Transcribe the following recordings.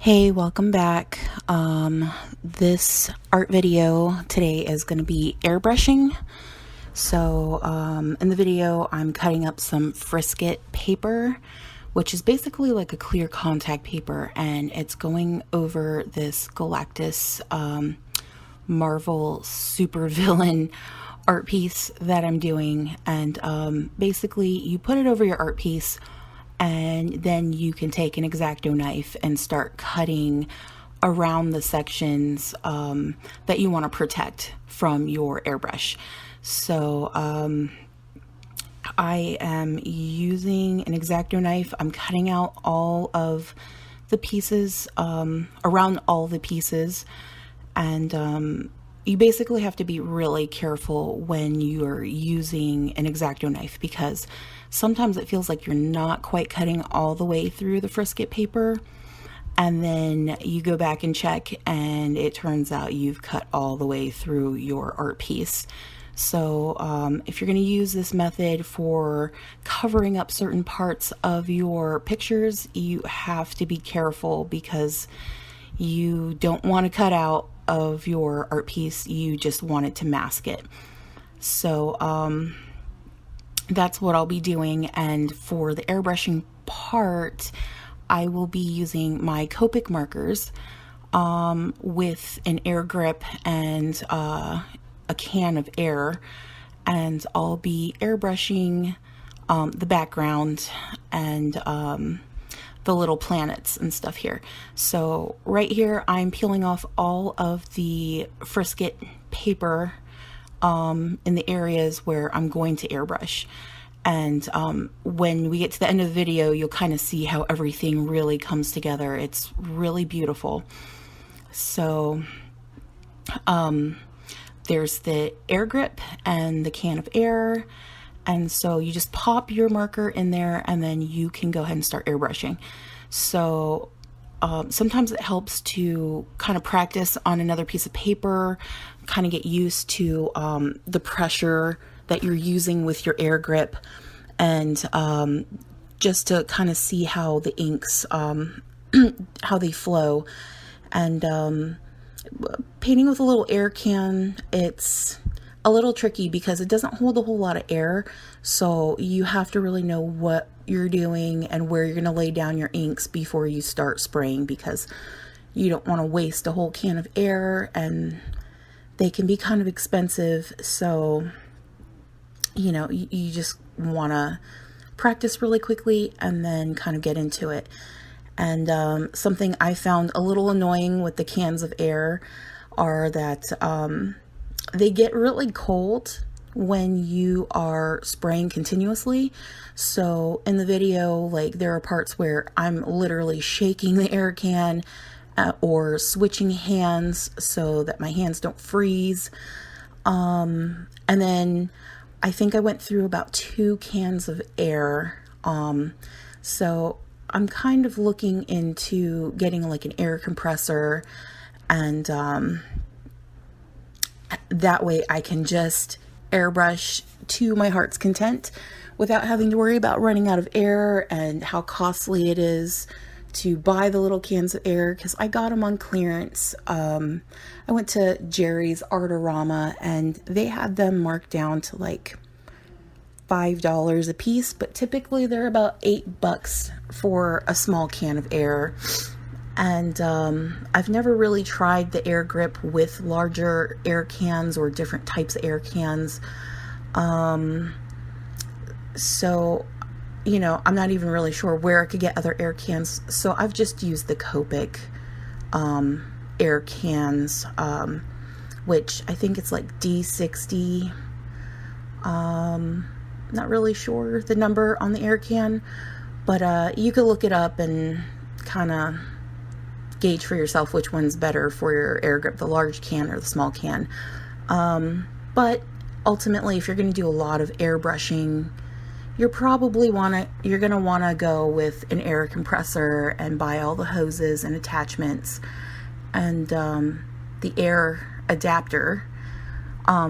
Hey, welcome back. This art video today is going to be airbrushing. So in the video, I'm cutting up some Frisket paper, which is basically like a clear contact paper, and it's going over this Galactus Marvel supervillain art piece that I'm doing. And basically, you put it over your art piece, and then you can take an X-Acto knife and start cutting around the sections that you want to protect from your airbrush. So I am using an X-Acto knife. I'm cutting out all of the pieces, around all the pieces, and you basically have to be really careful when you're using an X-Acto knife, because sometimes it feels like you're not quite cutting all the way through the Frisket paper, and then you go back and check and it turns out you've cut all the way through your art piece. So if you're going to use this method for covering up certain parts of your pictures, you have to be careful, because you don't want to cut out of your art piece, you just want it to mask it. So that's what I'll be doing. And for the airbrushing part, I will be using my Copic markers with an air grip and a can of air, and I'll be airbrushing the background and the little planets and stuff here. So right here, I'm peeling off all of the Frisket paper in the areas where I'm going to airbrush. And when we get to the end of the video, you'll kind of see how everything really comes together. It's really beautiful. So there's the air grip and the can of air. And so you just pop your marker in there, and then you can go ahead and start airbrushing. So sometimes it helps to kind of practice on another piece of paper, kind of get used to the pressure that you're using with your air grip, and just to kind of see how the inks, how they flow. And painting with a little air can, it's a little tricky because it doesn't hold a whole lot of air, so you have to really know what you're doing and where you're going to lay down your inks before you start spraying, because you don't want to waste a whole can of air, and they can be kind of expensive. So you know, you just want to practice really quickly and then kind of get into it. And something I found a little annoying with the cans of air are that they get really cold when you are spraying continuously. So in the video, like, there are parts where I'm literally shaking the air can or switching hands so that my hands don't freeze. And then I think I went through about 2 cans of air. So I'm kind of looking into getting like an air compressor, and that way I can just airbrush to my heart's content without having to worry about running out of air and how costly it is to buy the little cans of air, because I got them on clearance. I went to Jerry's Artarama, and they had them marked down to like $5 a piece, but typically they're about $8 for a small can of air. And I've never really tried the air grip with larger air cans or different types of air cans. So, you know, I'm not even really sure where I could get other air cans. So I've just used the Copic air cans, which I think it's like D60. Not really sure the number on the air can, but you could look it up and kind of gauge for yourself which one's better for your air grip, the large can or the small can. But ultimately, if you're going to do a lot of airbrushing, you're going to want to go with an air compressor and buy all the hoses and attachments, and the air adapter,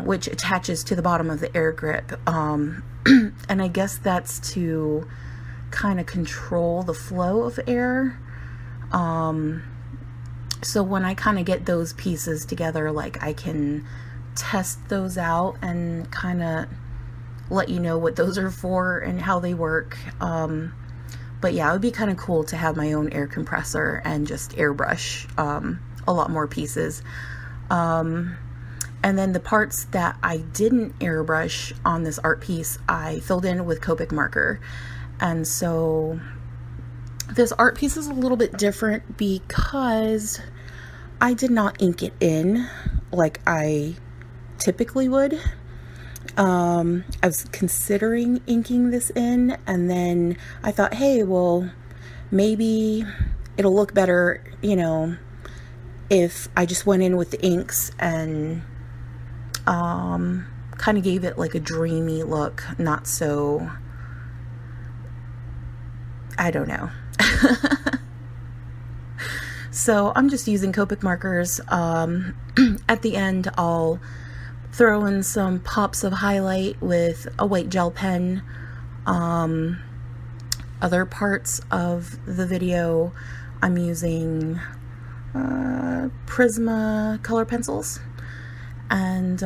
which attaches to the bottom of the air grip. And I guess that's to kind of control the flow of air. So when I kind of get those pieces together, like I can test those out and kind of let you know what those are for and how they work. But yeah, it would be kind of cool to have my own air compressor and just airbrush a lot more pieces. And then the parts that I didn't airbrush on this art piece, I filled in with Copic marker. And so this art piece is a little bit different because I did not ink it in like I typically would. I was considering inking this in, and then I thought, hey, well, maybe it'll look better, you know, if I just went in with the inks and kind of gave it like a dreamy look, not so, I don't know. So I'm just using Copic markers. At the end, I'll throw in some pops of highlight with a white gel pen. Other parts of the video, I'm using Prismacolor pencils, and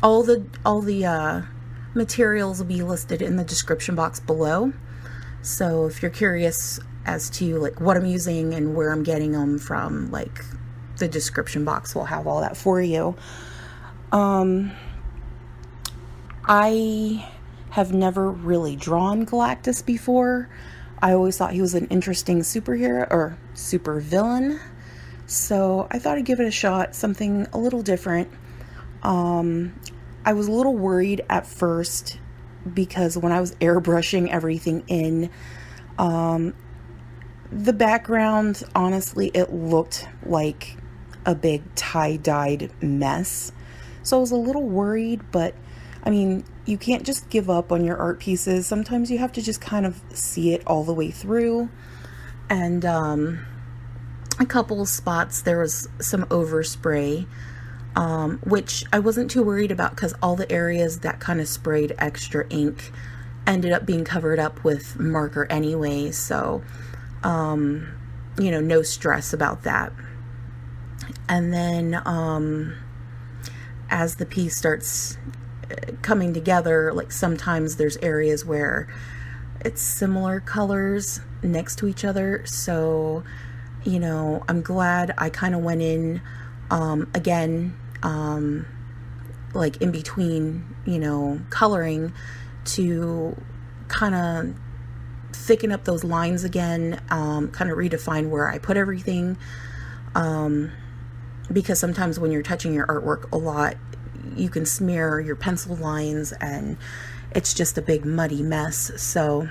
all the materials will be listed in the description box below. So if you're curious as to like what I'm using and where I'm getting them from, like the description box will have all that for you. I have never really drawn Galactus before. I always thought he was an interesting superhero or super villain. So I thought I'd give it a shot, something a little different. I was a little worried at first because when I was airbrushing everything in, the background, honestly, it looked like a big tie-dyed mess. So I was a little worried, but I mean, you can't just give up on your art pieces. Sometimes you have to just kind of see it all the way through. And a couple of spots there was some overspray, which I wasn't too worried about because all the areas that kind of sprayed extra ink ended up being covered up with marker anyway. So, you know, no stress about that. And then as the piece starts coming together, like sometimes there's areas where it's similar colors next to each other. So, you know, I'm glad I kind of went in again, like in between, you know, coloring to kind of thicken up those lines again, kind of redefine where I put everything. Because sometimes when you're touching your artwork a lot, you can smear your pencil lines and it's just a big muddy mess. So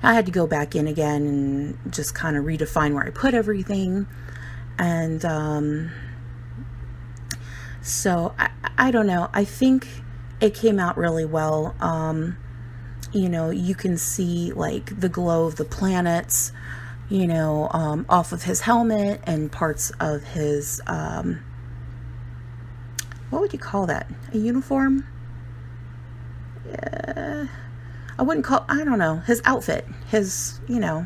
I had to go back in again and just kind of redefine where I put everything. And so I don't know, I think it came out really well. You know, you can see like the glow of the planets, you know, off of his helmet and parts of his, what would you call that? A uniform? I wouldn't call, I don't know, his outfit, his, you know,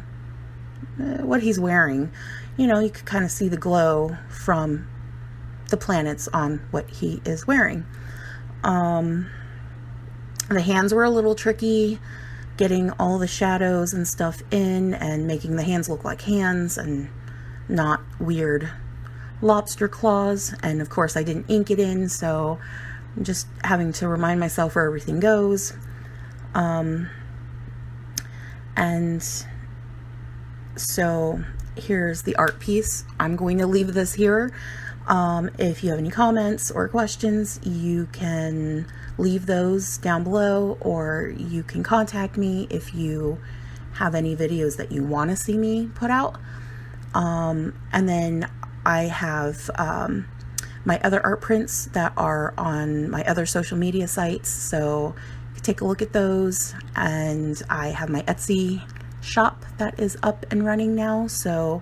what he's wearing. You know, you could kind of see the glow from the planets on what he is wearing. The hands were a little tricky, getting all the shadows and stuff in and making the hands look like hands and not weird lobster claws. And of course I didn't ink it in, so I'm just having to remind myself where everything goes. And so here's the art piece. I'm going to leave this here. If you have any comments or questions, you can leave those down below, or you can contact me if you have any videos that you want to see me put out. And then I have my other art prints that are on my other social media sites, so you can take a look at those. And I have my Etsy shop that is up and running now, so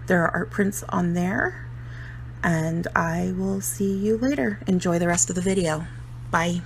there are art prints on there. And I will see you later. Enjoy the rest of the video. Bye.